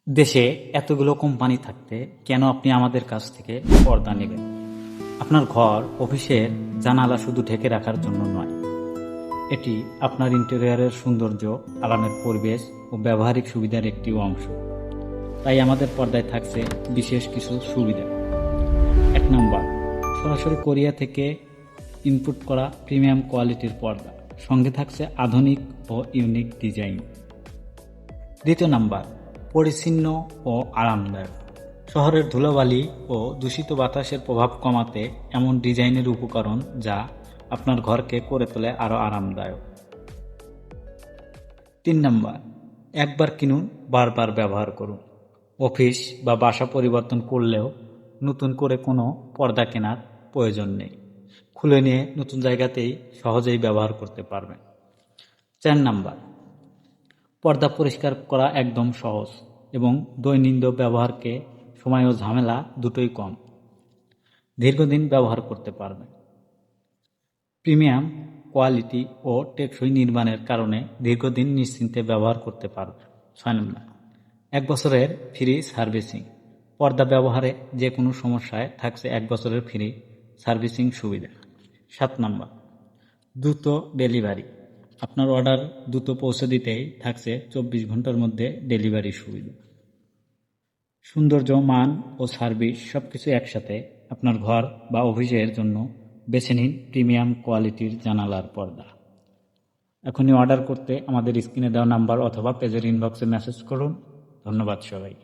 দেশে এতগুলো কোম্পানি থাকতে কেন আপনি আমাদের কাছ থেকে পর্দা নেবেন? আপনার ঘর অফিসের জানালা শুধু ঢেকে রাখার জন্য নয়, এটি আপনার ইন্টেরিয়রের সৌন্দর্য, আরামের পরিবেশ ও ব্যবহারিক সুবিধার একটি অংশ। তাই আমাদের পর্দায় থাকছে বিশেষ কিছু সুবিধা। ১ নম্বর, সরাসরি কোরিয়া থেকে ইনপুট করা প্রিমিয়াম কোয়ালিটির পর্দা, সঙ্গে থাকছে আধুনিক ও ইউনিক ডিজাইন। ২য় নাম্বার, পরিচ্ছন্ন ও আরামদায়ক। শহরের ধুলোবালি ও দূষিত বাতাসের প্রভাব কমাতে এমন ডিজাইনের উপকরণ যা আপনার ঘরকে করে তোলে আরও আরামদায়ক। ৩ নাম্বার, একবার কিনুন, বারবার ব্যবহার করুন। অফিস বা বাসা পরিবর্তন করলেও নতুন করে কোনো পর্দা কেনার প্রয়োজন নেই। খুলে নিয়ে নতুন জায়গাতেই সহজেই ব্যবহার করতে পারবেন। ৪ নাম্বার, পর্দা পরিষ্কার করা একদম সহজ এবং দৈনন্দিন ব্যবহারকে সময় ও ঝামেলা দুটোই কম। দীর্ঘদিন ব্যবহার করতে পারবেন। প্রিমিয়াম কোয়ালিটি ও টেকসই নির্মাণের কারণে দীর্ঘদিন নিশ্চিন্তে ব্যবহার করতে পারবেন। ৬ নম্বর, ১ বছরের ফ্রি সার্ভিসিং। পর্দা ব্যবহারে যে কোনো সমস্যায় থাকছে ১ বছরের ফ্রি সার্ভিসিং সুবিধা। ৭ নম্বর, দ্রুত ডেলিভারি। আপনার অর্ডার দ্রুত পৌঁছে দিতেই থাকছে ২৪ ঘন্টার মধ্যে ডেলিভারি সুবিধা। সৌন্দর্য, মান ও সার্ভিস সবকিছু একসাথে আপনার ঘর বা অফিসের জন্য বেছে নিন প্রিমিয়াম কোয়ালিটির জানালার পর্দা। এখনই অর্ডার করতে আমাদের স্ক্রিনে দেওয়া নাম্বার অথবা পেজের ইনবক্সে মেসেজ করুন। ধন্যবাদ সবাই।